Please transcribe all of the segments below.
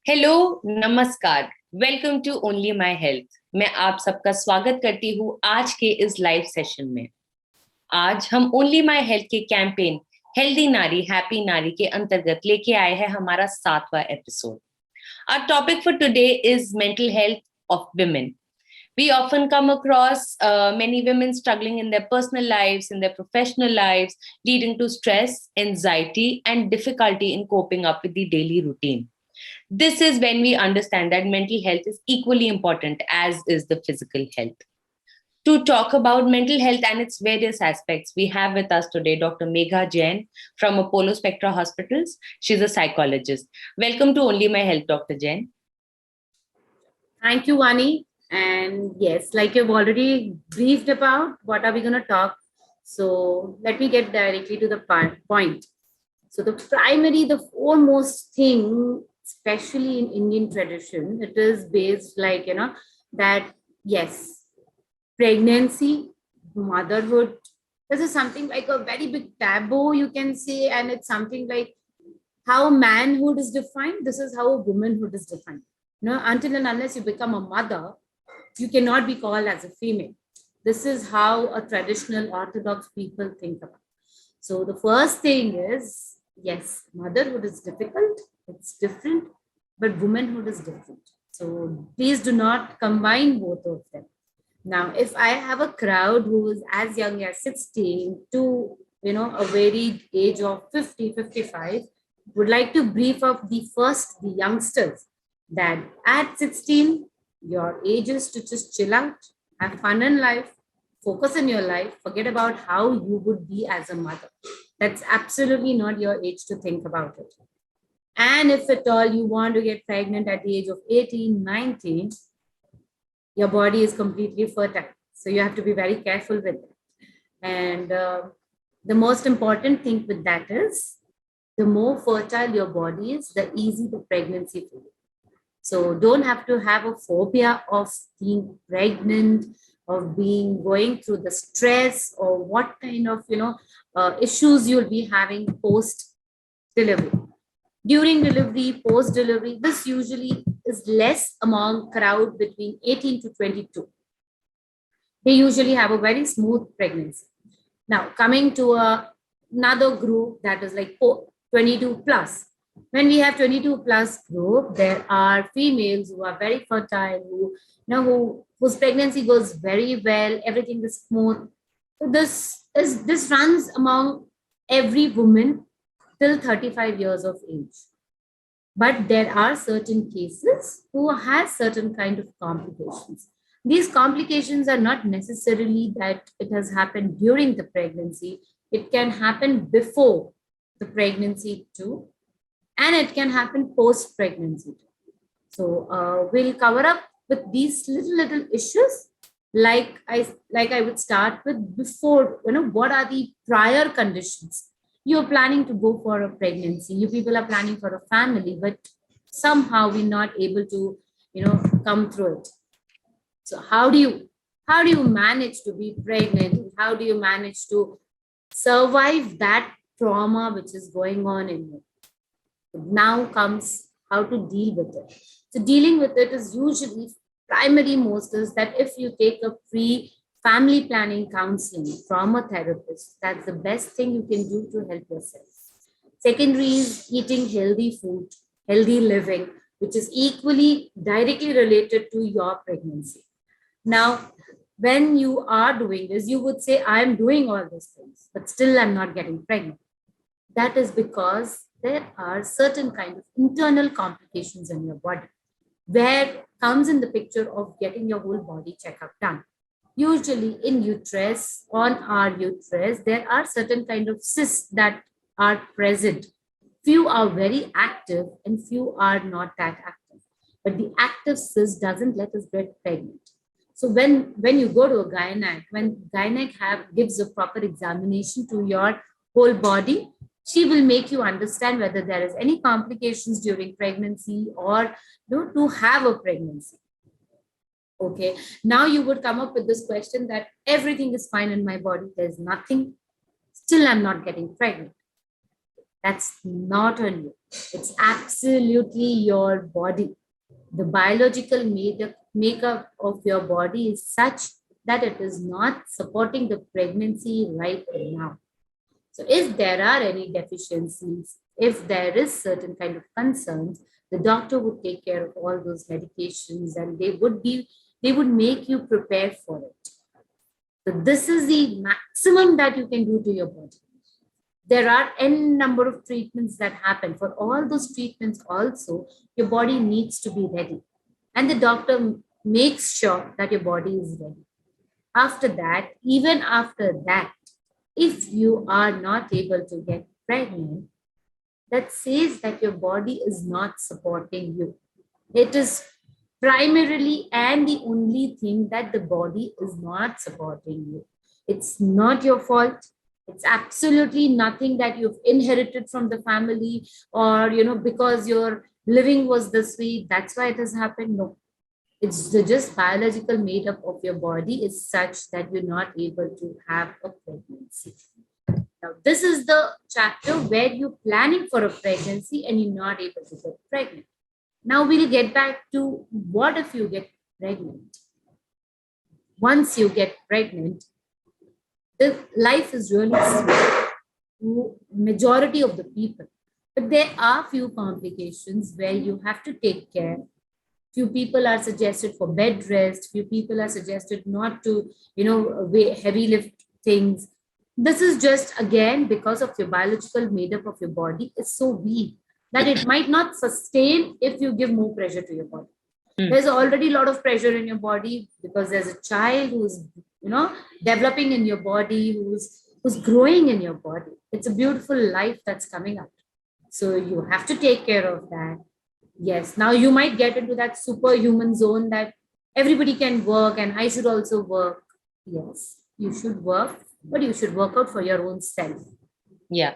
Hello, नमस्कार। Welcome to only my health. मैं आप सबका स्वागत करती हूँ आज के इस लाइव सेशन में। आज हम ओनली माय हेल्थ के कैंपेन हेल्दी नारी हैप्पी नारी के अंतर्गत लेके आए हैं हमारा 7वां episode. Our topic for today is mental health of women. We often come across many women struggling in their personal lives, in their professional lives, leading to stress, anxiety, and difficulty in coping up with the daily routine. This is when we understand that mental health is equally important as is the physical health. To talk about mental health and its various aspects, we have with us today Dr. Megha Jain from Apollo Spectra Hospitals. She's a psychologist. Welcome to Only My Health, Dr. Jain. Thank you, Vani. And yes, like you've already briefed about, what are we going to talk? So let me get directly to the point. So the foremost thing, especially in Indian tradition, it is based that yes, pregnancy, motherhood, this is something like a very big taboo, you can say, and it's something like how manhood is defined. This is how womanhood is defined. Until and unless you become a mother, you cannot be called as a female. This is how a traditional orthodox people think about. So the first thing is, yes, motherhood is difficult, it's different, but womanhood is different. So please do not combine both of them. Now, if I have a crowd who is as young as 16 to a varied age of 50, 55, would like to brief up the youngsters that at 16, your age is to just chill out, have fun in life, focus in your life, forget about how you would be as a mother. That's absolutely not your age to think about it. And if at all you want to get pregnant at the age of 18, 19, your body is completely fertile. So you have to be very careful with it. And the most important thing with that is the more fertile your body is, the easier the pregnancy for you. So don't have to have a phobia of being pregnant, of going through the stress, or what kind of issues you'll be having post delivery. During delivery, post delivery, this usually is less among crowd between 18 to 22. They usually have a very smooth pregnancy. Now, coming to another group that is like 22 plus. When we have 22 plus group, there are females who are very fertile, whose pregnancy goes very well, everything is smooth. So this runs among every woman till 35 years of age. But there are certain cases who have certain kind of complications. These complications are not necessarily that it has happened during the pregnancy. It can happen before the pregnancy too, and it can happen post-pregnancy too. So we'll cover up with these little issues. Like I would start with before, what are the prior conditions? You're planning to go for a pregnancy. You people are planning for a family, but somehow we're not able to, come through it. So how do you manage to be pregnant? How do you manage to survive that trauma which is going on in you? Now comes how to deal with it. So dealing with it is usually primary most is that if you take a free family planning counseling from a therapist, that's the best thing you can do to help yourself. Secondary is eating healthy food, healthy living, which is equally directly related to your pregnancy. Now, when you are doing this, you would say, I'm doing all these things, but still I'm not getting pregnant. That is because there are certain kind of internal complications in your body where comes in the picture of getting your whole body checkup done. Usually in uterus, on our uterus, there are certain kind of cysts that are present. Few are very active and few are not that active. But the active cyst doesn't let us get pregnant. So when you go to a gynec, when gynec gives a proper examination to your whole body, she will make you understand whether there is any complications during pregnancy or to have a pregnancy. Okay, now you would come up with this question that everything is fine in my body, there's nothing, still I'm not getting pregnant. That's not on you. It's absolutely your body. The biological makeup of your body is such that it is not supporting the pregnancy right now. So if there are any deficiencies, if there is certain kind of concerns, the doctor would take care of all those medications and they would make you prepare for it. So this is the maximum that you can do to your body. There are n number of treatments that happen. For all those treatments also, your body needs to be ready. And the doctor makes sure that your body is ready. After that, even after that, if you are not able to get pregnant, that says that your body is not supporting you. It is primarily and the only thing that the body is not supporting you. It's not your fault. It's absolutely nothing that you've inherited from the family, or because your living was this way, that's why it has happened. No, it's the just biological makeup of your body is such that you're not able to have a pregnancy. Now, this is the chapter where you're planning for a pregnancy and you're not able to get pregnant. Now we'll get back to what if you get pregnant. Once you get pregnant, the life is really sweet to majority of the people. But there are few complications where you have to take care. Few people are suggested for bed rest. Few people are suggested not to, heavy lift things. This is just again because of your biological makeup of your body is so weak that it might not sustain if you give more pressure to your body. There's already a lot of pressure in your body because there's a child who's developing in your body, who's growing in your body. It's a beautiful life that's coming up. So you have to take care of that. Yes, now you might get into that superhuman zone that everybody can work and I should also work. Yes, you should work, but you should work out for your own self. Yeah.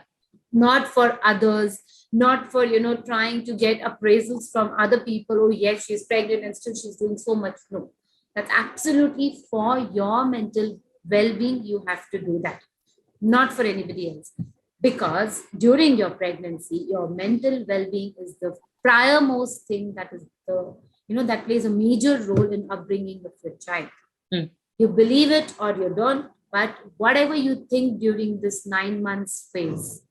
Not for others, not for trying to get appraisals from other people. Oh yes, she's pregnant and still she's doing so much. No, that's absolutely for your mental well-being. You have to do that, not for anybody else, because during your pregnancy your mental well-being is the priormost thing that is the that plays a major role in upbringing of your child. You believe it or you don't, but whatever you think during this 9 months phase,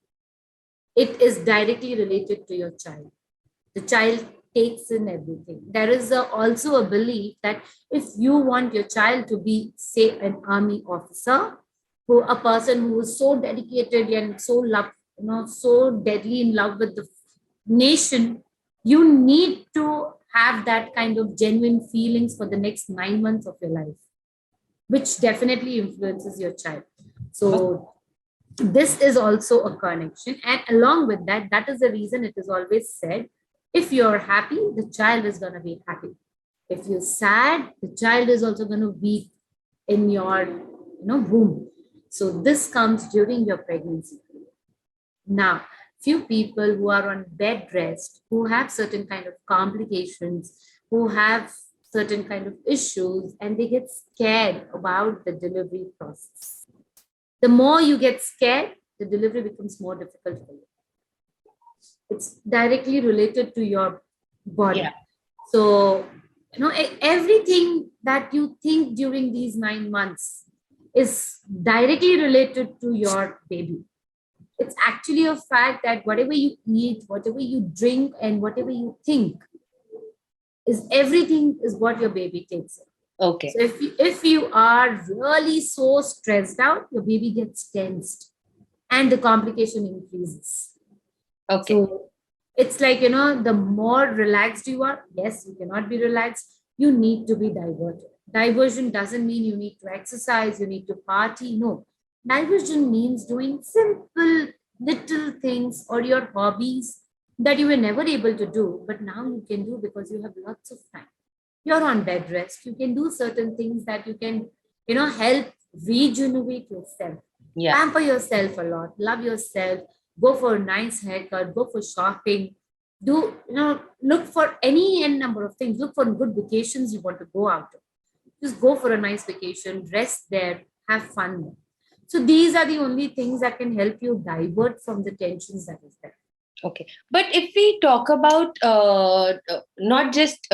it is directly related to your child. The child takes in everything. There is also a belief that if you want your child to be, say, an army officer, a person who is so dedicated and so so deadly in love with the nation, you need to have that kind of genuine feelings for the next 9 months of your life, which definitely influences your child. So this is also a connection, and along with that, that is the reason it is always said, if you're happy, the child is going to be happy. If you're sad, the child is also going to be in your womb. So this comes during your pregnancy. Now, few people who are on bed rest, who have certain kind of complications, who have certain kind of issues, and they get scared about the delivery process. The more you get scared, the delivery becomes more difficult for you. It's directly related to your body. Yeah. So, everything that you think during these 9 months is directly related to your baby. It's actually a fact that whatever you eat, whatever you drink, and whatever you think is everything is what your baby takes in. Okay. So if you are really so stressed out, your baby gets tensed and the complication increases. Okay. So it's like, the more relaxed you are, yes, you cannot be relaxed. You need to be diverted. Diversion doesn't mean you need to exercise, you need to party. No. Diversion means doing simple little things or your hobbies that you were never able to do, but now you can do because you have lots of time. You're on bed rest. You can do certain things that you can, help regenerate yourself. Yeah. Pamper yourself a lot. Love yourself. Go for a nice haircut. Go for shopping. Do, look for any number of things. Look for good vacations you want to go out. Just go for a nice vacation. Rest there. Have fun. So these are the only things that can help you divert from the tensions that is there. Okay. But if we talk about not just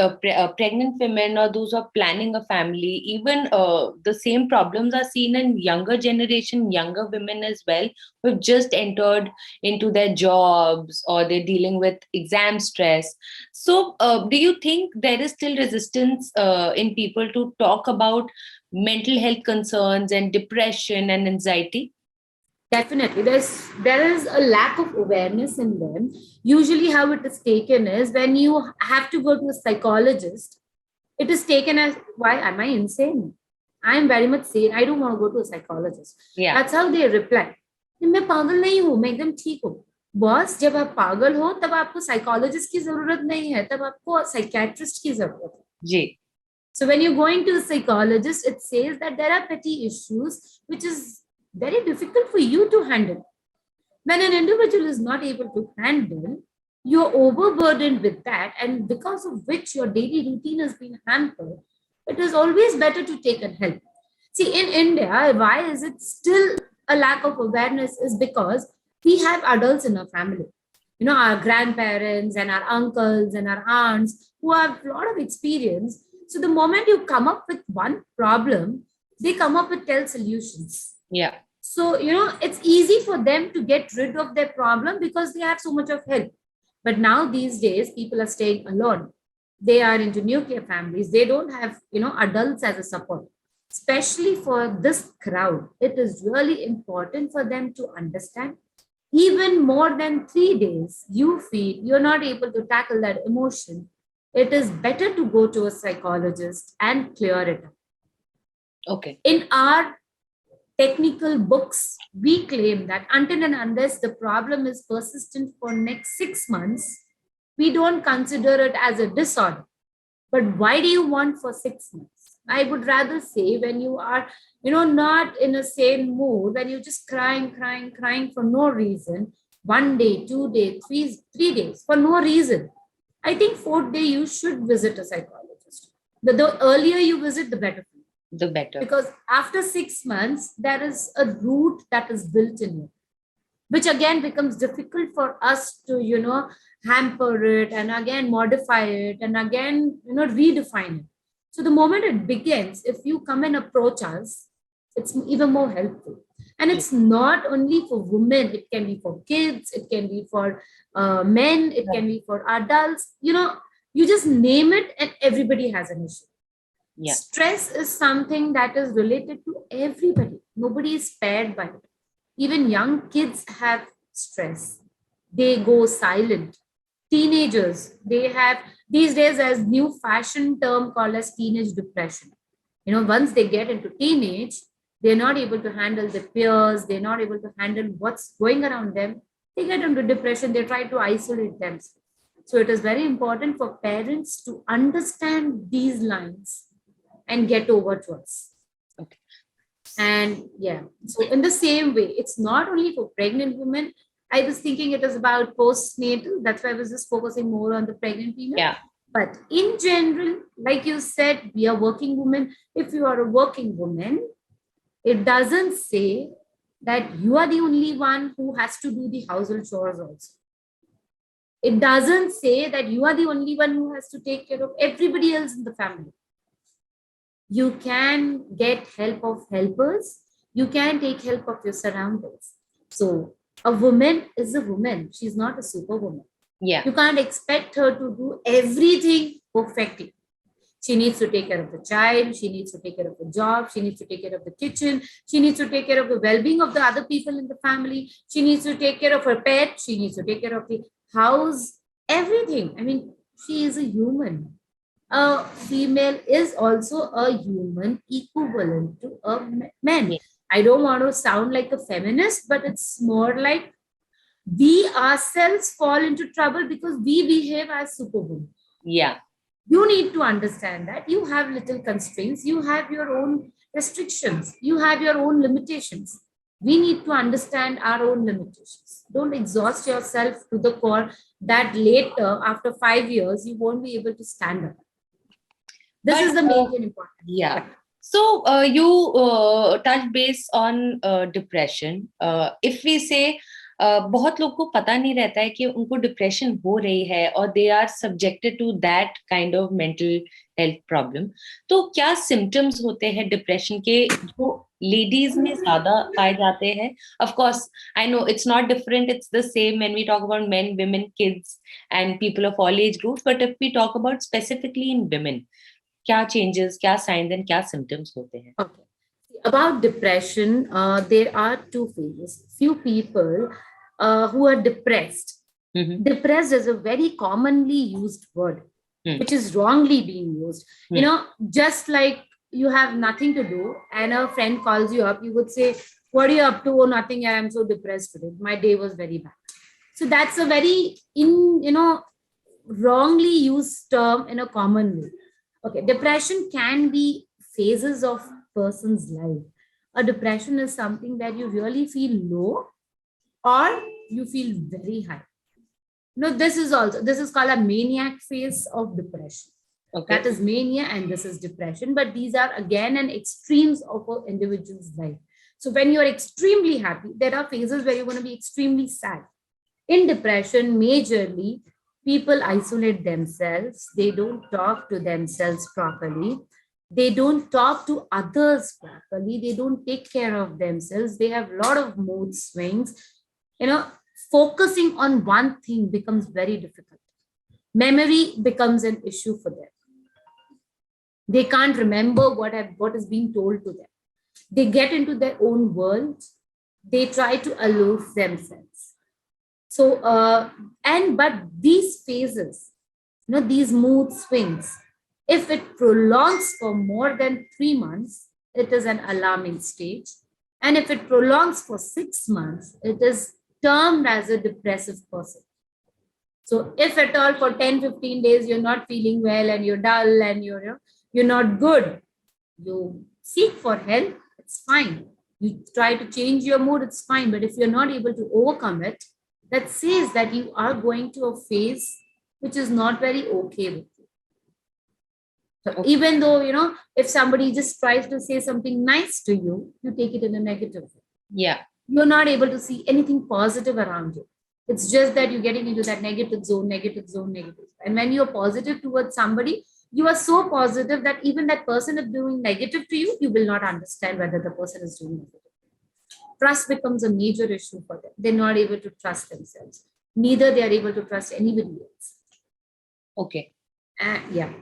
pregnant women or those who are planning a family, even the same problems are seen in younger generation, younger women as well, who've just entered into their jobs or they're dealing with exam stress. So do you think there is still resistance in people to talk about mental health concerns and depression and anxiety? Definitely, there is a lack of awareness in them. Usually, how it is taken is when you have to go to a psychologist, it is taken as, why am I insane? I am very much sane. I don't want to go to a psychologist. Yeah. That's how they reply. मैं पागल नहीं हूँ, मैं एकदम ठीक हूँ. Boss, जब आप पागल हो तब आपको साइकोलॉजिस्ट की जरूरत नहीं है, तब आपको साइकियाट्रिस्ट की जरूरत है. जी. So when you're going to a psychologist, it says that there are petty issues which is very difficult for you to handle. When an individual is not able to handle, you're overburdened with that, and because of which your daily routine has been hampered, it is always better to take a help. See, in India, why is it still a lack of awareness is because we have adults in our family. You know, our grandparents and our uncles and our aunts who have a lot of experience. So the moment you come up with one problem, they come up with 10 solutions. Yeah. So, you know, it's easy for them to get rid of their problem because they have so much of help. But now these days, people are staying alone. They are into nuclear families. They don't have, you know, adults as a support. Especially for this crowd, it is really important for them to understand. Even more than 3 days, you feel you're not able to tackle that emotion. It is better to go to a psychologist and clear it up. Okay. In our technical books, we claim that until and unless the problem is persistent for next 6 months, we don't consider it as a disorder. But why do you want for 6 months? I would rather say when you are, you know, not in a sane mood, when you're just crying for no reason, 1 day, 2 days, three days for no reason. I think 4th day you should visit a psychologist. The earlier you visit, the better. The better. Because after 6 months, there is a root that is built in you, which again becomes difficult for us to, you know, hamper it and again modify it and again, you know, redefine it. So the moment it begins, if you come and approach us, it's even more helpful. And it's not only for women, it can be for kids, it can be for men, it can be for adults. You know, you just name it and everybody has an issue. Yeah. Stress is something that is related to everybody. Nobody is spared by it. Even young kids have stress. They go silent. Teenagers, they have these days as new fashion term called as teenage depression. You know, once they get into teenage, they're not able to handle their peers. They're not able to handle what's going around them. They get into depression. They try to isolate themselves. So it is very important for parents to understand these lines and get over to us. Okay. And yeah, so in the same way, it's not only for pregnant women. I was thinking it is about postnatal. That's why I was just focusing more on the pregnant female. Yeah. But in general, like you said, we are working women. If you are a working woman, it doesn't say that you are the only one who has to do the household chores also. It doesn't say that you are the only one who has to take care of everybody else in the family. You can get help of helpers. You can take help of your surroundings. So a woman is a woman. She's not a superwoman. Yeah. You can't expect her to do everything perfectly. She needs to take care of the child. She needs to take care of the job. She needs to take care of the kitchen. She needs to take care of the well-being of the other people in the family. She needs to take care of her pet. She needs to take care of the house, everything. I mean, she is a human. A female is also a human equivalent to a man. Yeah. I don't want to sound like a feminist, but it's more like we ourselves fall into trouble because we behave as superwomen. Yeah. You need to understand that you have little constraints. You have your own restrictions. You have your own limitations. We need to understand our own limitations. Don't exhaust yourself to the core that later, after 5 years, you won't be able to stand up. This is the main thing important. Yeah. So you touch base on depression. If we say बहुत लोग को पता नहीं रहता है कि उनको depression हो रही है और they are subjected to that kind of mental health problem. तो क्या सिम्टम्स होते हैं डिप्रेशन के जो लेडीज में ज्यादा पाए जाते हैं? Of course I know it's not different, it's the same when we talk about men, women, kids and people of all age groups, but if we talk about specifically in women, क्या changes, क्या signs and क्या symptoms होते हैं? Okay. About depression, there are two phases. Few people who are depressed. Mm-hmm. Depressed is a very commonly used word, which is wrongly being used. You know, just like you have nothing to do and a friend calls you up, you would say, what are you up to? Oh, nothing. I am so depressed today. My day was very bad. So that's a very wrongly used term in a common way. Okay, depression can be phases of person's life. A depression is something that you really feel low or you feel very high. No, this is called a maniac phase of depression. Okay. That is mania and this is depression, but these are again an extremes of an individual's life. So when you're extremely happy, there are phases where you're going to be extremely sad. In depression, majorly, people isolate themselves. They don't talk to themselves properly. They don't talk to others properly. They don't take care of themselves. They have a lot of mood swings. Focusing on one thing becomes very difficult. Memory becomes an issue for them. They can't remember what is being told to them. They get into their own world. They try to aloof themselves. So, but these phases, these mood swings, if it prolongs for more than 3 months, it is an alarming stage. And if it prolongs for 6 months, it is termed as a depressive person. So if at all for 10, 15 days, you're not feeling well and you're dull and you're not good, you seek for help, it's fine. You try to change your mood, it's fine. But if you're not able to overcome it, that says that you are going to a phase which is not very okay with you. So okay. Even though, if somebody just tries to say something nice to you, you take it in a negative way. Yeah. You're not able to see anything positive around you. It's just that you're getting into that negative zone. And when you're positive towards somebody, you are so positive that even that person is doing negative to you, you will not understand whether the person is doing negative. Trust becomes a major issue for them. They're not able to trust themselves. Neither they are able to trust anybody else. Okay. Yeah.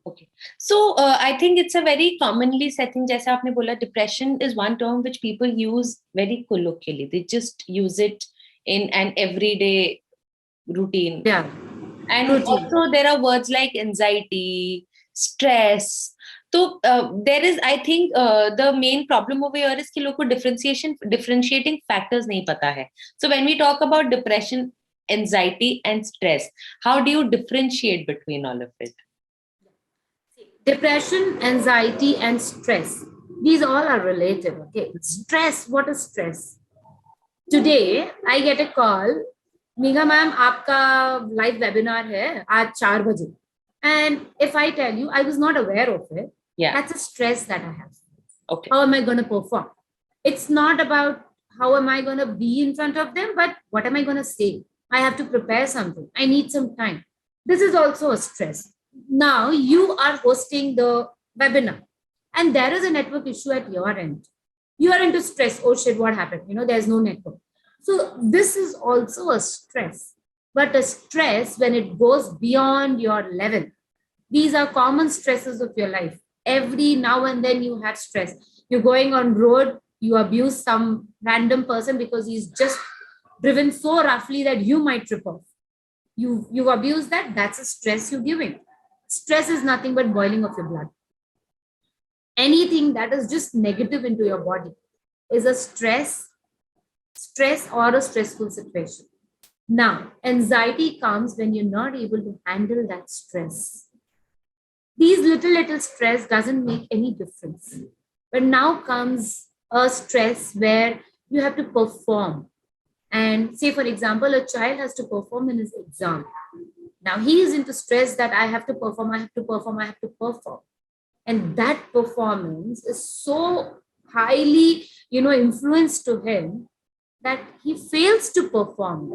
Okay. So I think it's a very commonly said thing. Jaisa aapne bola, depression is one term which people use very colloquially. They just use it in an everyday routine. Yeah. And also there are words like anxiety, stress. So there is, I think, the main problem over here is कि लोग को differentiating factors नहीं पता है. So when we talk about depression, anxiety and stress, how do you differentiate between all of it? Depression, anxiety and stress, these all are related. Okay. Stress, what is stress? Today, I get a call, Megha ma'am, aapka live webinar hai aaj 4 baje. And if I tell you, I was not aware of it. Yeah. That's a stress that I have. Okay. How am I going to perform? It's not about how am I going to be in front of them, but what am I going to say? I have to prepare something. I need some time. This is also a stress. Now you are hosting the webinar and there is a network issue at your end. You are into stress. Oh shit, what happened? There's no network. So this is also a stress, but a stress when it goes beyond your level. These are common stresses of your life. Every now and then you have stress. You're going on road, you abuse some random person because he's just driven so roughly that you might trip off. You abuse that, that's a stress you're giving. Stress is nothing but boiling of your blood. Anything that is just negative into your body is a stress or a stressful situation. Now, anxiety comes when you're not able to handle that stress. These little stress doesn't make any difference. But now comes a stress where you have to perform. And say, for example, a child has to perform in his exam. Now he is into stress that I have to perform. And that performance is so highly, influenced to him that he fails to perform.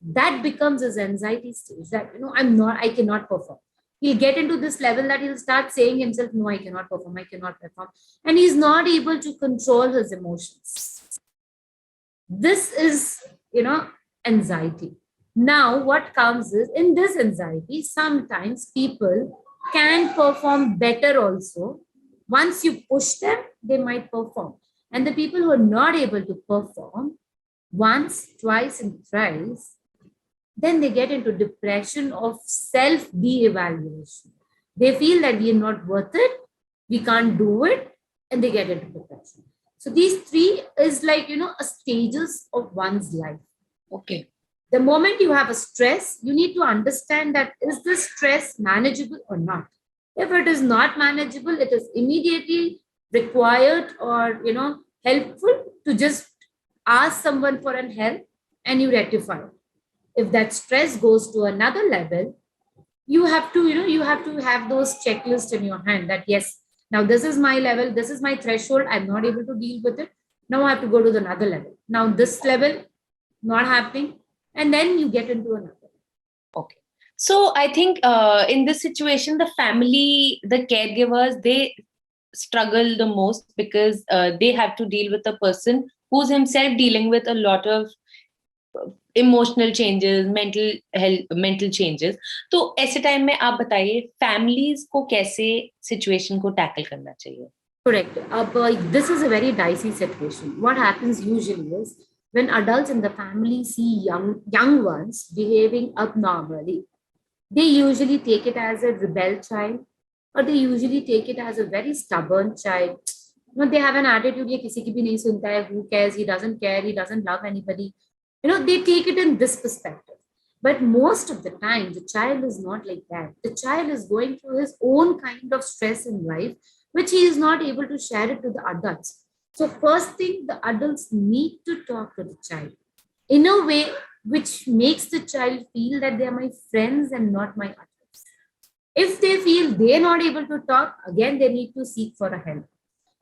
That becomes his anxiety stage, that I cannot perform. He'll get into this level that he'll start saying himself, no, I cannot perform, I cannot perform. And he's not able to control his emotions. This is, anxiety. Now, what comes is, in this anxiety, sometimes people can perform better also. Once you push them, they might perform. And the people who are not able to perform once, twice, and thrice, then they get into depression of self de-evaluation. They feel that we are not worth it, we can't do it, and they get into depression. So these three is like, a stages of one's life. Okay. The moment you have a stress, you need to understand that is this stress manageable or not. If it is not manageable, it is immediately required or, helpful to just ask someone for an help and you rectify it. If that stress goes to another level, you have to, have those checklists in your hand that, yes, now this is my level, this is my threshold, I'm not able to deal with it. Now I have to go to the another level. Now this level, not happening. And then you get into another. Okay. So I think in this situation, the family, the caregivers, they struggle the most because they have to deal with a person who's himself dealing with a lot of emotional changes, mental changes. तो ऐसे time में आप बताइए families को कैसे situation को tackle करना चाहिए. Correct. This is a very dicey situation. What happens usually is when adults in the family see young ones behaving abnormally, they usually take it as a rebel child, or they usually take it as a very stubborn child. They have an attitude, ye kisi ki bhi nahi sunta hai, who cares, he doesn't care, he doesn't love anybody. They take it in this perspective. But most of the time, the child is not like that. The child is going through his own kind of stress in life, which he is not able to share it to the adults. So first thing, the adults need to talk to the child in a way which makes the child feel that they are my friends and not my adults. If they feel they are not able to talk, again, they need to seek for a help.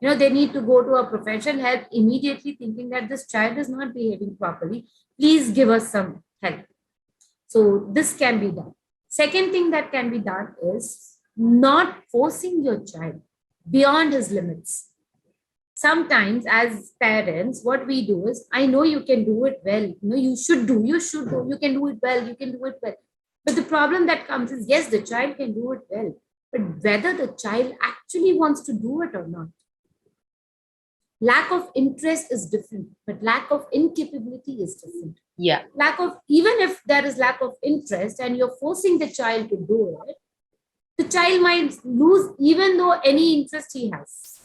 They need to go to a professional help immediately, thinking that this child is not behaving properly. Please give us some help. So this can be done. Second thing that can be done is not forcing your child beyond his limits. Sometimes as parents, what we do is, I know you can do it well. You should do, you can do it well, you can do it well. But the problem that comes is, yes, the child can do it well, but whether the child actually wants to do it or not. Lack of interest is different, but lack of incapability is different. Yeah. Even if there is lack of interest and you're forcing the child to do it, the child might lose even though any interest he has.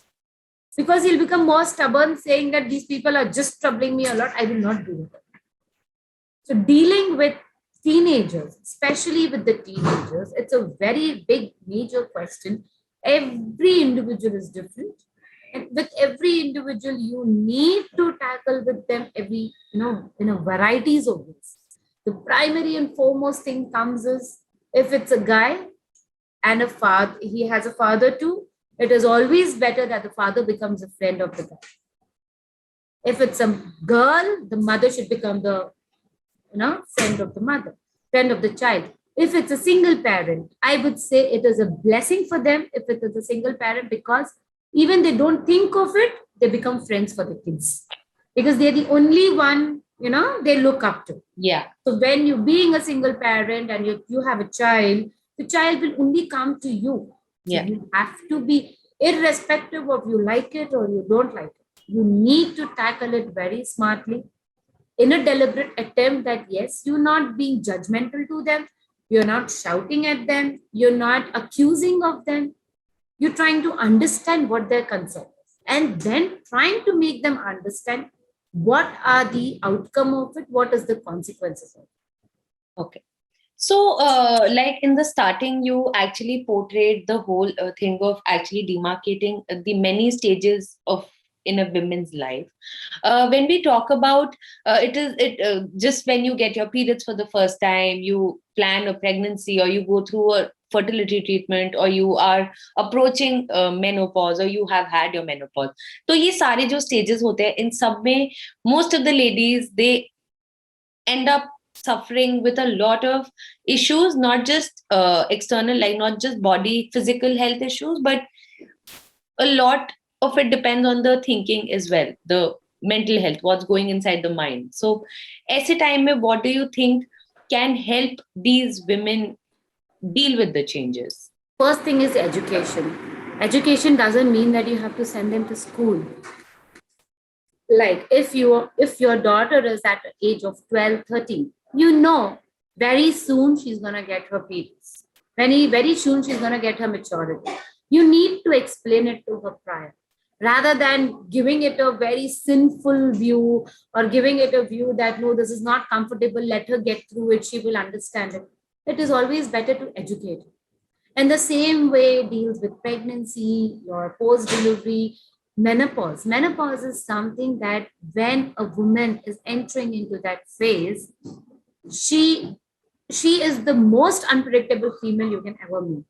Because he'll become more stubborn, saying that these people are just troubling me a lot, I will not do it. So dealing with teenagers, especially with the teenagers, it's a very big, major question. Every individual is different. And with every individual, you need to tackle with them varieties of ways. The primary and foremost thing comes is, if it's a guy and a father, he has a father too, it is always better that the father becomes a friend of the guy. If it's a girl, the mother should become the friend of the mother, friend of the child. If it's a single parent, I would say it is a blessing for them if it is a single parent, because even they don't think of it, they become friends for the kids because they're the only one, they look up to. Yeah. So when you being a single parent and you have a child, the child will only come to you. So yeah. You have to be, irrespective of you like it or you don't like it, you need to tackle it very smartly in a deliberate attempt that, yes, you're not being judgmental to them, you're not shouting at them, you're not accusing of them. You're trying to understand what their concern is and then trying to make them understand what are the outcome of it, what is the consequences of it. Okay. So, like in the starting, you actually portrayed the whole thing of actually demarcating the many stages of in a woman's life. When we talk about just when you get your periods for the first time, you plan a pregnancy or you go through a fertility treatment, or you are approaching menopause, or you have had your menopause. तो ये सारे जो stages होते हैं, इन सब में most of the ladies, they end up suffering with a lot of issues, not just external, like not just body physical health issues, but a lot of it depends on the thinking as well, the mental health, what's going inside the mind. So ऐसे time में what do you think can help these women deal with the changes? First thing is education. Education doesn't mean that you have to send them to school. Like if your daughter is at the age of 12, 13, very soon she's going to get her periods. Very soon she's going to get her maturity. You need to explain it to her prior, rather than giving it a very sinful view, or giving it a view that, no, this is not comfortable, let her get through it, she will understand it. It is always better to educate her. And the same way deals with pregnancy, your post-delivery, menopause. Menopause is something that when a woman is entering into that phase, she is the most unpredictable female you can ever meet.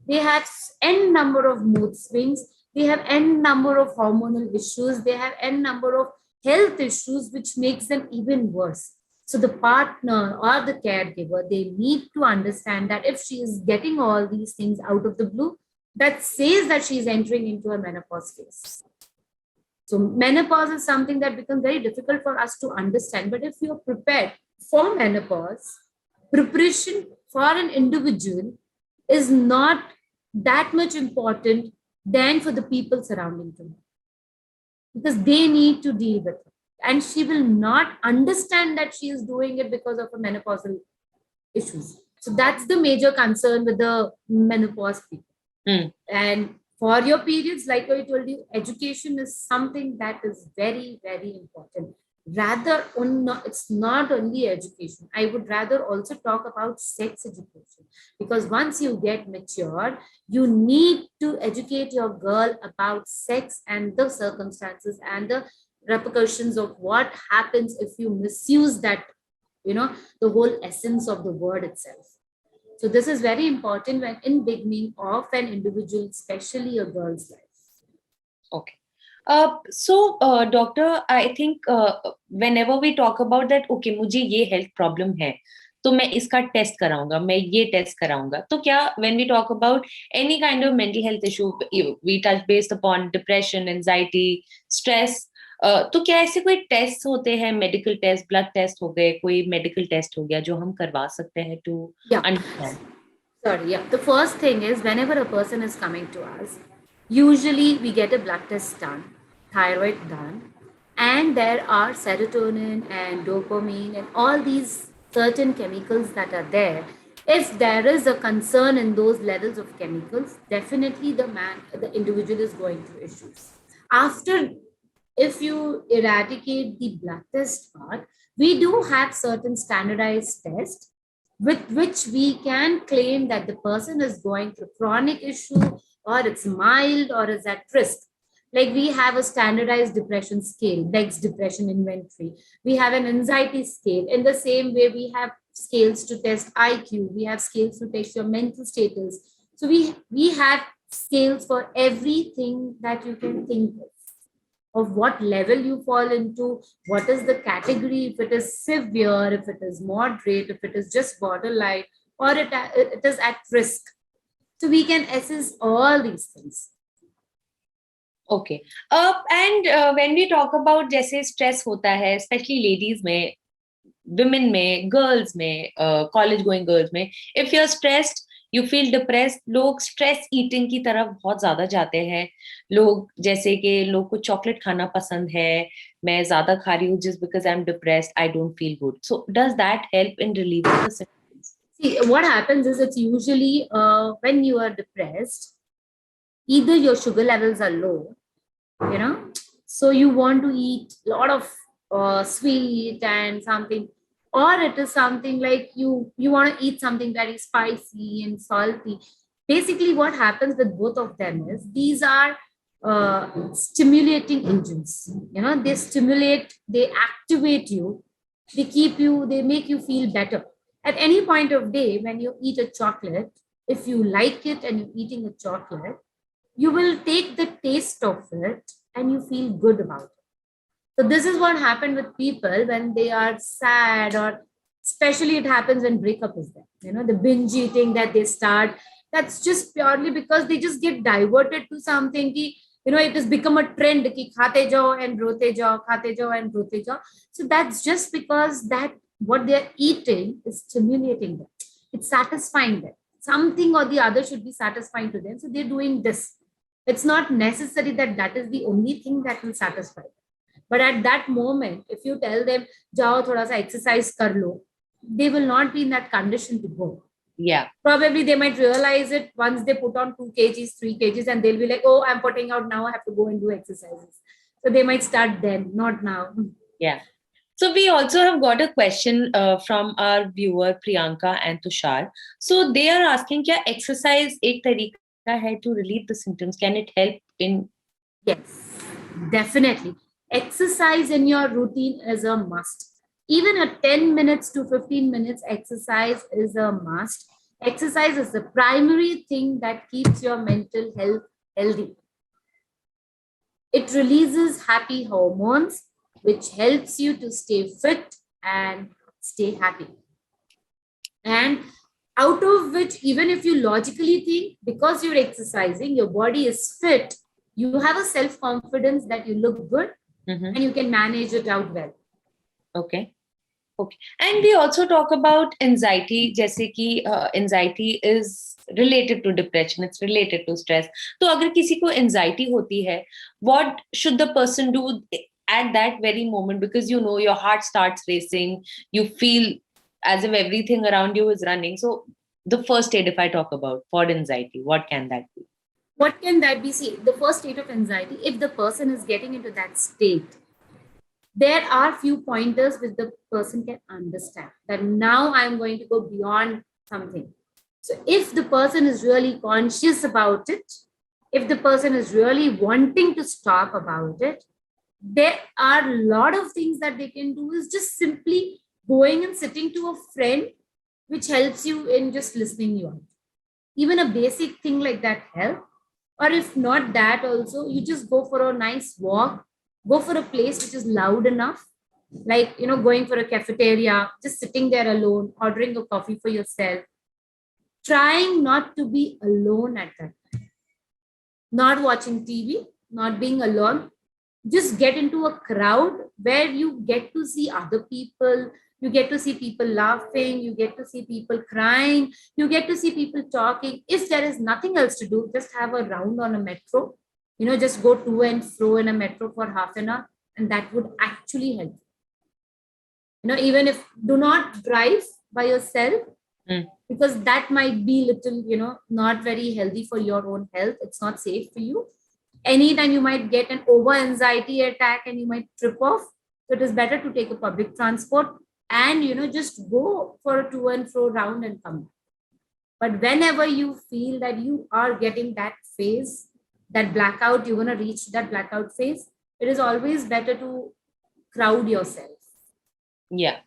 They have n number of mood swings, they have n number of hormonal issues, they have n number of health issues, which makes them even worse. So the partner or the caregiver, they need to understand that if she is getting all these things out of the blue, that says that she is entering into a menopause phase. So menopause is something that becomes very difficult for us to understand. But if you're prepared for menopause, preparation for an individual is not that much important than for the people surrounding them, because they need to deal with it. And she will not understand that she is doing it because of a menopausal issues. So that's the major concern with the menopause people. And for your periods, like I told you, education is something that is very, very important. Rather, it's not only education. I would rather also talk about sex education, because once you get matured, you need to educate your girl about sex and the circumstances and the repercussions of what happens if you misuse that, the whole essence of the word itself. So this is very important when in beginning of an individual, especially a girl's life. Okay. So, doctor, I think whenever we talk about that, okay, मुझे ये health problem है, तो मैं इसका test कराऊंगा, मैं ये test कराऊंगा. तो क्या, when we talk about any kind of mental health issue, we touch based upon depression, anxiety, stress. तो क्या ऐसे कोई टेस्ट होते हैं, मेडिकल टेस्ट, ब्लड टेस्ट हो गए, कोई मेडिकल टेस्ट हो गया जो हम करवा सकते हैं to understand? The first thing is, whenever a person is coming to us, usually we get a blood test done, thyroid done, and there are serotonin and dopamine and all these certain chemicals that are there. If there is a concern in those levels of chemicals, definitely the individual is going through issues. If you eradicate the blood test part, we do have certain standardized tests with which we can claim that the person is going through chronic issue, or it's mild, or is at risk. Like we have a standardized depression scale, Beck's depression inventory. We have an anxiety scale. In the same way, we have scales to test IQ. We have scales to test your mental status. So we have scales for everything that you can think of what level you fall into, what is the category, if it is severe, if it is moderate, if it is just borderline, or it is at risk. So we can assess all these things. Okay. And when we talk about जैसे stress होता है, especially ladies में, women में, girls में, college going girls में, if you're stressed, you feel depressed, लोग stress eating की तरफ बहुत ज्यादा जाते हैं. लोग जैसे कि लोग को chocolate खाना पसंद है, मैं ज्यादा खा रही हूँ just because I'm depressed, I don't feel good. So does that help in relieving the symptoms? See, what happens is, it's usually when you are depressed, either your sugar levels are low, so you want to eat a lot of sweet and something, or it is something like you want to eat something very spicy and salty. Basically, what happens with both of them is, these are stimulating engines. They stimulate, they activate you, they make you feel better. At any point of day, when you eat a chocolate, If you like it and you're eating a chocolate, you will take the taste of it and you feel good about it. So this is what happened with people when they are sad, or especially it happens when breakup is there. The binge eating that they start, that's just purely because they just get diverted to something. It has become a trend ki khate jao and rote jao, khate jao and rote jao. So that's just because that what they're eating is stimulating them. It's satisfying them. Something or the other should be satisfying to them. So they're doing this. It's not necessary that that is the only thing that will satisfy them. But at that moment, if you tell them, jao thoda sa exercise kar lo, they will not be in that condition to go. Yeah. Probably they might realize it once they put on 2 kgs, 3 kgs, and they'll be like, oh, I'm putting out now, I have to go and do exercises. So they might start then, not now. Yeah. So we also have got a question from our viewer Priyanka and Tushar. So they are asking, kya exercise ek tarika hai to relieve the symptoms? Can it help in? Yes, definitely. Exercise in your routine is a must. Even a 10 minutes to 15 minutes exercise is a must. Exercise is the primary thing that keeps your mental health healthy. It releases happy hormones, which helps you to stay fit and stay happy. And out of which, even if you logically think, because you're exercising, your body is fit, you have a self-confidence that you look good and you can manage it out well. Okay. Okay. And we also talk about anxiety, जैसे कि anxiety is related to depression, it's related to stress. तो अगर किसी को anxiety होती है, what should the person do at that very moment? Because your heart starts racing, you feel as if everything around you is running. So the first aid, if I talk about for anxiety, what can that be? What can that be? See, the first state of anxiety, if the person is getting into that state, there are few pointers which the person can understand that now I'm going to go beyond something. So if the person is really conscious about it, if the person is really wanting to stop about it, there are a lot of things that they can do, is just simply going and sitting to a friend, which helps you in just listening you out. Even a basic thing like that help. Or if not that also, you just go for a nice walk, go for a place which is loud enough, like, going for a cafeteria, just sitting there alone, ordering a coffee for yourself, trying not to be alone at that time, not watching TV, not being alone. Just get into a crowd where you get to see other people, you get to see people laughing, you get to see people crying, you get to see people talking. If there is nothing else to do, just have a round on a metro, just go to and fro in a metro for half an hour, and that would actually help. Even if do not drive by yourself, because that might be little, not very healthy for your own health. It's not safe for you. Anytime you might get an over anxiety attack and you might trip off. So it is better to take a public transport and, just go for a to and fro round and come back. But whenever you feel that you are getting that phase, that blackout, you're going to reach that blackout phase, it is always better to crowd yourself. Yeah.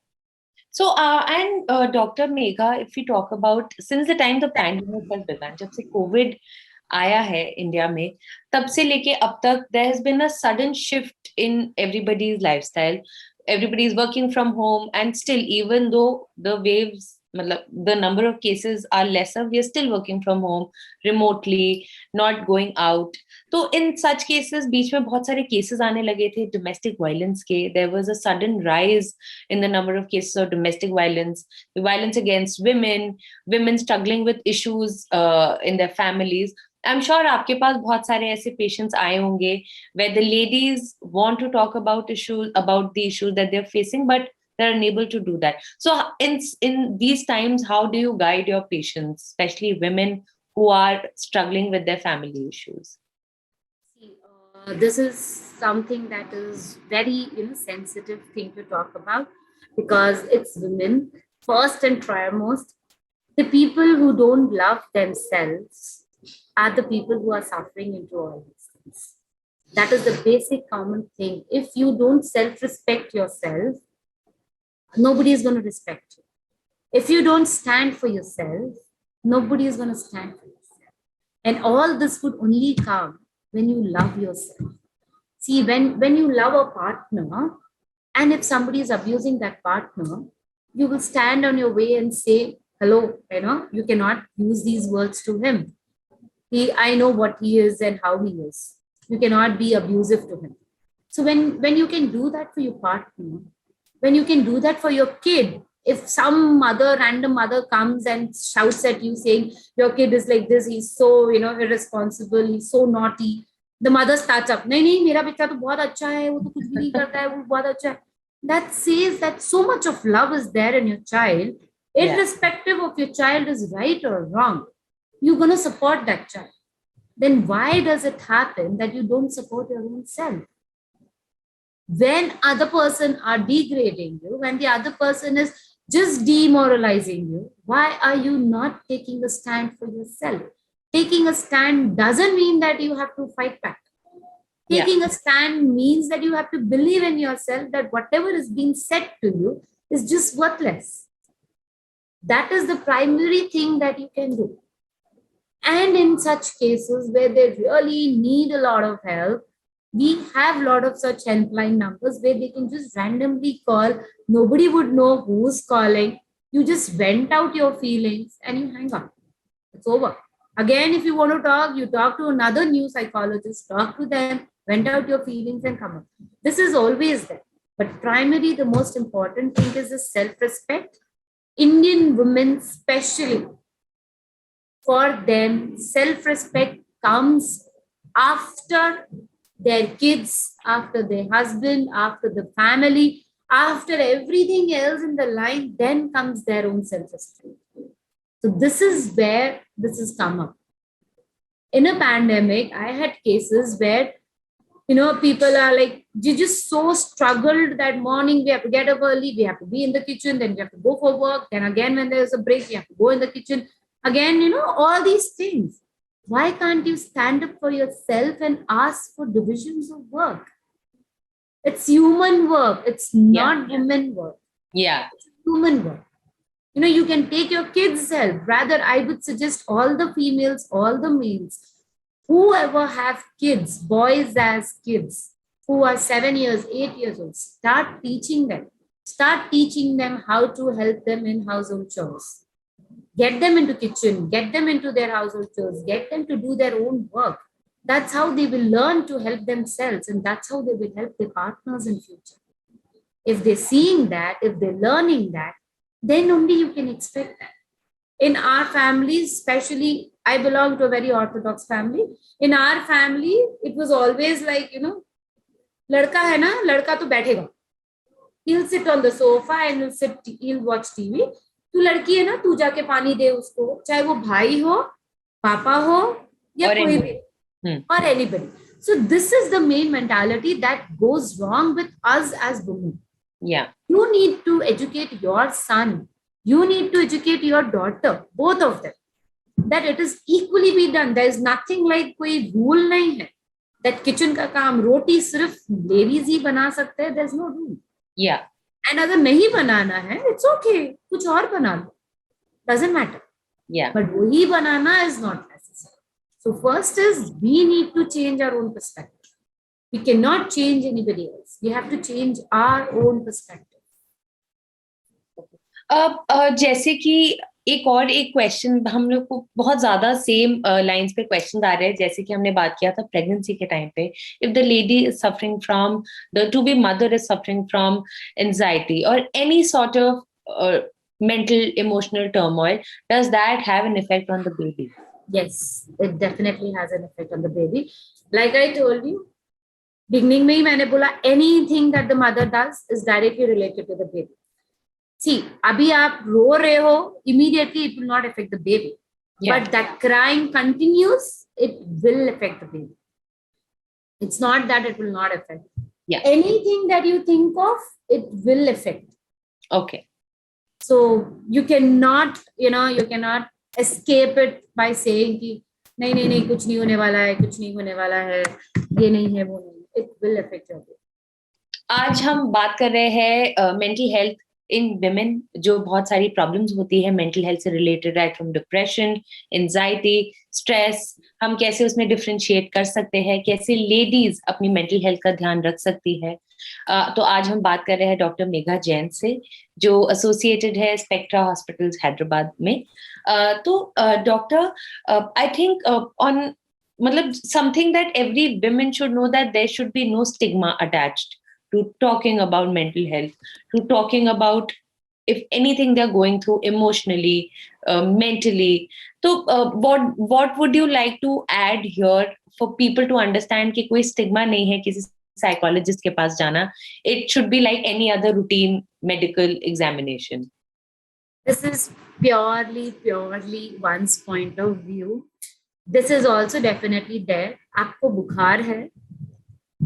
So, Dr. Megha, if we talk about, since the time the pandemic has begun, जब से COVID आया है India में, तब से लेके अब तक there has been a sudden shift in everybody's lifestyle. Everybody is working from home, and still, even though the waves, the number of cases are lesser, we are still working from home remotely, not going out. So in such cases, बीच में बहुत सारे cases आने लगे थे domestic violence के. There was a sudden rise in the number of cases of domestic violence, the violence against women, women struggling with issues in their families. I'm sure आपके पास बहुत सारे ऐसे patients आए होंगे where the ladies want to talk about the issues that they're facing, but they're unable to do that. So in these times, how do you guide your patients, especially women who are struggling with their family issues? See, this is something that is very sensitive thing to talk about, because it's women first and foremost. The people who don't love themselves are the people who are suffering into all these things. That is the basic common thing. If you don't self-respect yourself, nobody is going to respect you. If you don't stand for yourself, Nobody is going to stand for yourself. And all this would only come when you love yourself. See, when you love a partner, and if somebody is abusing that partner, you will stand on your way and say, hello, you cannot use these words to him. I know what he is and how he is. You cannot be abusive to him. So when you can do that for your partner, when you can do that for your kid, if some random mother comes and shouts at you saying, your kid is like this, he's so, irresponsible, he's so naughty, the mother starts up, nahi, mera bachcha to bahut acha hai, wo to kuch bhi nahi karta hai, wo bahut acha hai. That says that so much of love is there in your child, irrespective of your child is right or wrong. You're going to support that child. Then why does it happen that you don't support your own self? When other person are degrading you, when the other person is just demoralizing you, why are you not taking a stand for yourself? Taking a stand doesn't mean that you have to fight back. Taking a stand means that you have to believe in yourself that whatever is being said to you is just worthless. That is the primary thing that you can do. And in such cases where they really need a lot of help, we have a lot of such helpline numbers where they can just randomly call. Nobody would know who's calling. You just vent out your feelings and you hang up. It's over. Again, if you want to talk, you talk to another new psychologist, talk to them, vent out your feelings and come up. This is always there. But primarily, the most important thing is the self-respect. Indian women especially, for them, self-respect comes after their kids, after their husband, after the family, after everything else in the line, then comes their own self-esteem. So this is where this has come up. In a pandemic, I had cases where, people are like, you just so struggled that morning, we have to get up early, we have to be in the kitchen, then we have to go for work, then again when there's a break, we have to go in the kitchen. Again, all these things. Why can't you stand up for yourself and ask for divisions of work? It's human work. It's not women work. Yeah. It's human work. You can take your kids' help. Rather, I would suggest all the females, all the males, whoever have kids, boys as kids, who are 7 years, 8 years old, start teaching them. Start teaching them how to help them in household chores. Get them into kitchen, get them into their household chores, get them to do their own work. That's how they will learn to help themselves, and that's how they will help their partners in future. If they're seeing that, if they're learning that, then only you can expect that. In our families, especially, I belong to a very orthodox family. In our family, it was always like, ladka hai na, ladka to baithega. He'll sit on the sofa and he'll watch TV. तू लड़की है ना, तू जाके पानी दे उसको, चाहे वो भाई हो, पापा हो या कोई भी, or anybody. So this is the main mentality that goes wrong with us as women. Yeah. You need to educate your son. You need to educate your daughter, both of them, that it is equally be done. There is nothing like कोई rule नहीं है that kitchen का काम रोटी सिर्फ ladies ही बना सकते हैं. There's no rule. Yeah. And अगर नहीं बनाना है, it's okay. कुछ और बना लो. Doesn't matter. Yeah. But वही बनाना is not necessary. So first is we need to change our own perspective. We cannot change anybody else. We have to change our own perspective. जैसे कि एक question हम लोग को बहुत ज्यादा सेम लाइंस पे क्वेश्चन आ रहे हैं, जैसे कि हमने बात किया था प्रेगनेंसी के टाइम पे, if the lady is suffering from the to be mother is suffering from anxiety और any sort of mental emotional turmoil, does that have an effect on the baby? Yes, it definitely has an effect on the baby. Like I told you, beginning में ही मैंने बोला, anything that the mother does is directly related to the baby. See, अभी आप रो रहे हो, immediately it will not affect the baby. Yeah. But that crying continues, it will affect the baby. It's not that it will not affect. Yeah. Anything that you think of, it will affect. Okay. So you cannot escape it by saying कि नहीं कुछ नहीं होने वाला है, कुछ नहीं होने वाला है, ये नहीं है, वो नहीं. It will affect your baby. आज हम बात कर रहे हैं मेंटल हेल्थ इन विमेन जो बहुत सारी प्रॉब्लम्स होती है मेंटल हेल्थ से related, right from depression, anxiety, stress, हम कैसे उसमें डिफरेंशिएट कर सकते हैं, कैसे लेडीज अपनी मेंटल हेल्थ का ध्यान रख सकती है। तो आज हम बात कर रहे हैं डॉक्टर मेघा जैन से, जो एसोसिएटेड है स्पेक्ट्रा हॉस्पिटल्स हैदराबाद में। तो डॉक्टर, आई थिंक ऑन मतलब something that every women should know, that there should be no stigma attached to talking about mental health, to talking about if anything they're going through emotionally, mentally. So what would you like to add here for people to understand कि कोई stigma नहीं है किसी psychologist के पास जाना? It should be like any other routine medical examination. This is purely one's point of view. This is also definitely there. आपको बुखार है,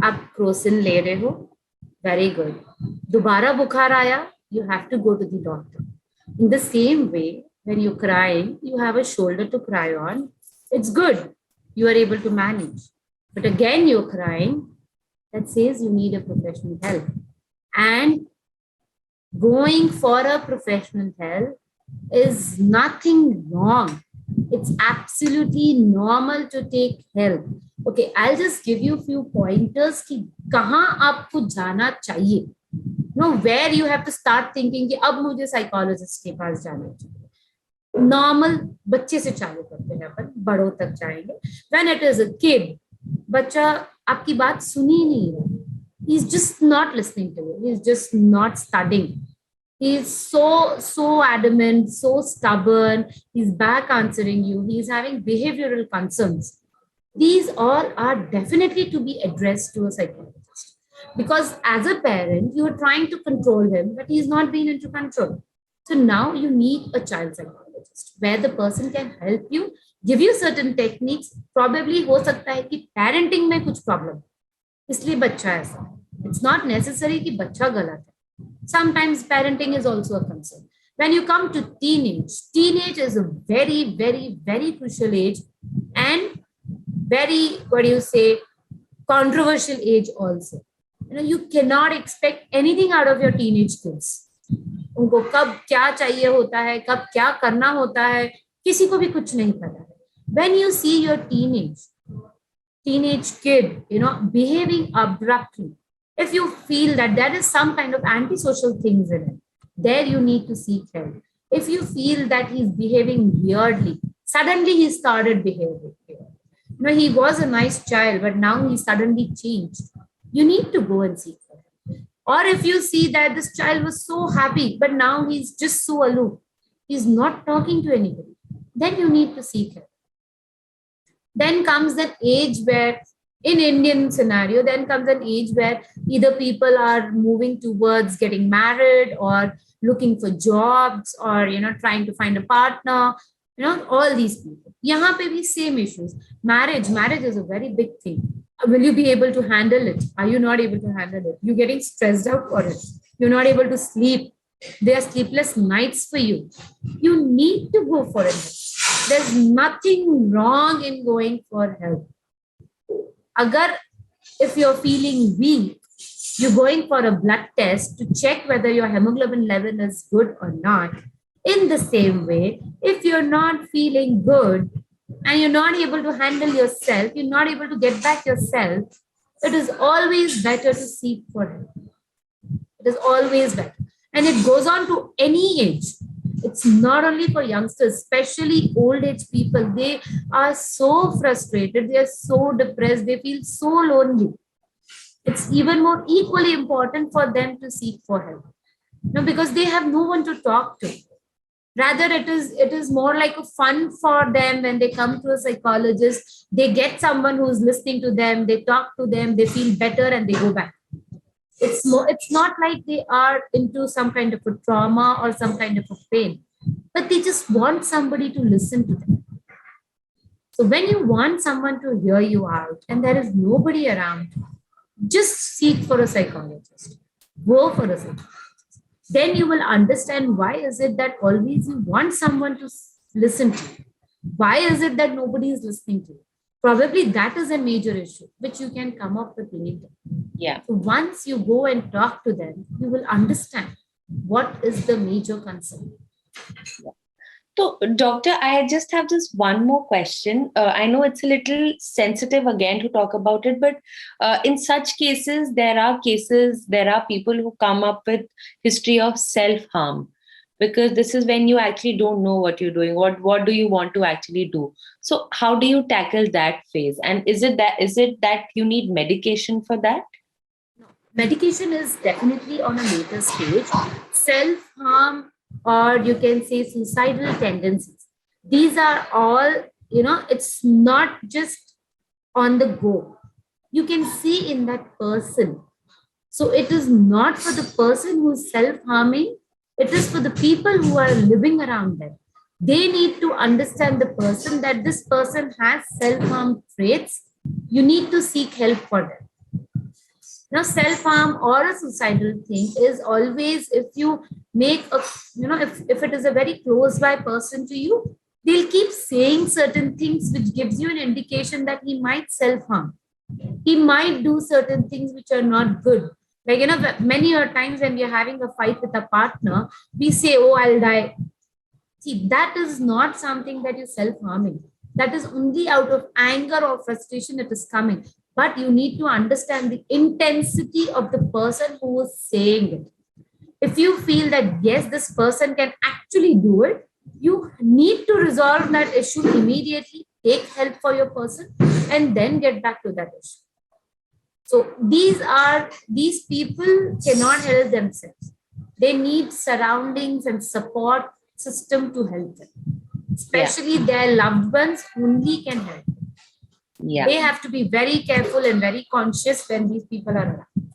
आप क्रोसिन ले रहे हो, very good. दोबारा बुखार आया, you have to go to the doctor. In the same way, when you're crying, you have a shoulder to cry on. It's good. You are able to manage. But again, you're crying. That says you need a professional help. And going for a professional help is nothing wrong. It's absolutely normal to take help. Okay, I'll just give you a few pointers कि कहाँ आपको जाना चाहिए. No, where you have to start thinking कि अब मुझे psychologist के पास जाना चाहिए. नॉर्मल बच्चे से चालू करते हैं, अपन बड़ों तक जाएंगे. When it is a kid, बच्चा आपकी बात सुन ही नहीं रहा. He's just not listening to you. He's just not studying. He's so adamant, so stubborn. He's back answering you. He's having behavioral concerns. These all are definitely to be addressed to a psychologist. Because as a parent, you are trying to control him, but he's not being into control. So now you need a child psychologist where the person can help you, give you certain techniques. Probably हो सकता है कि parenting में कुछ problem, इसलिए बच्चा ऐसा है. It's not necessary कि बच्चा गलत है. Sometimes parenting is also a concern. When you come to teenage is a very crucial age and very, controversial age also. You cannot expect anything out of your teenage kids. उनको कब क्या चाहिए होता है, कब क्या करना होता है, किसी को भी कुछ नहीं पता है. When you see your teenage kid, behaving abruptly, if you feel that there is some kind of antisocial things in it, there you need to seek help. If you feel that he's behaving weirdly, suddenly he started behaving weird. He was a nice child, but now he suddenly changed. You need to go and seek help. Or if you see that this child was so happy, but now he's just so aloof, he's not talking to anybody, then you need to seek help. Then comes that age where, in Indian scenario, then comes an age where either people are moving towards getting married or looking for jobs or, trying to find a partner, all these people. Yahan pe bhi same issues. Marriage is a very big thing. Will you be able to handle it? Are you not able to handle it? You're getting stressed out for it. You're not able to sleep. There are sleepless nights for you. You need to go for it. There's nothing wrong in going for help. If you're feeling weak, you're going for a blood test to check whether your hemoglobin level is good or not. In the same way, if you're not feeling good and you're not able to handle yourself, you're not able to get back yourself, it is always better to seek for help. It is always better. And it goes on to any age. It's not only for youngsters, especially old age people. They are so frustrated. They are so depressed. They feel so lonely. It's even more equally important for them to seek for help. Because they have no one to talk to. Rather, it is more like a fun for them when they come to a psychologist. They get someone who's listening to them. They talk to them. They feel better and they go back. It's not like they are into some kind of a trauma or some kind of a pain, but they just want somebody to listen to them. So when you want someone to hear you out and there is nobody around, just seek for a psychologist. Go for a psychologist. Then you will understand why is it that always you want someone to listen to you. Why is it that nobody is listening to you? Probably that is a major issue, which you can come up with later. Yeah. So once you go and talk to them, you will understand What is the major concern? So, doctor, I just have this one more question. I know it's a little sensitive again to talk about it, but in such cases, there are people who come up with history of self-harm, because this is when you actually don't know what you're doing. What do you want to actually do? So, how do you tackle that phase? And is it that you need medication for that? Medication is definitely on a later stage. Self harm, or you can say suicidal tendencies, these are all, it's not just on the go. You can see in that person. So it is not for the person who's self harming, it is for the people who are living around them. They need to understand the person, that this person has self harm traits. You need to seek help for them. Now, self harm or a suicidal thing is always, if you make a, if it is a very close by person to you, they'll keep saying certain things which gives you an indication that he might self harm. He might do certain things which are not good. Like, many times when we are having a fight with a partner, we say, oh, I'll die. See, that is not something that is self harming. That is only out of anger or frustration it is coming. But you need to understand the intensity of the person who is saying it. If you feel that, yes, this person can actually do it, you need to resolve that issue immediately, take help for your person, and then get back to that issue. So these people cannot help themselves. They need surroundings and support system to help them. Especially their loved ones only can help them. Yeah. They have to be very careful and very conscious when these people are around.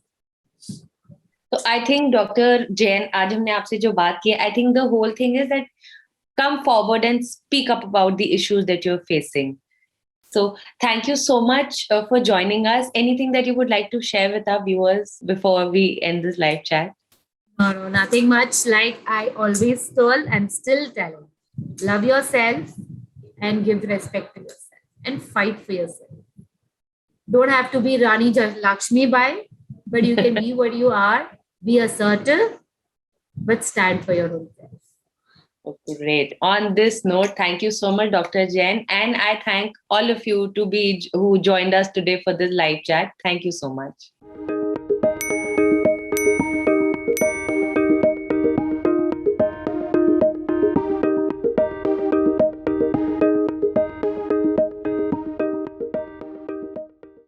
So I think Dr. Jain, आज हमने आपसे जो बात की, I think the whole thing is that come forward and speak up about the issues that you're facing. So thank you so much for joining us. Anything that you would like to share with our viewers before we end this live chat? No, nothing much. Like I always told and still tell, love yourself and give respect to yourself and fight for yourself. Don't have to be Rani Lakshmi Bai, but you can be what you are, be assertive, but stand for your own self. Great. On this note, thank you so much, Dr. Jain. And I thank all of you who joined us today for this live chat. Thank you so much.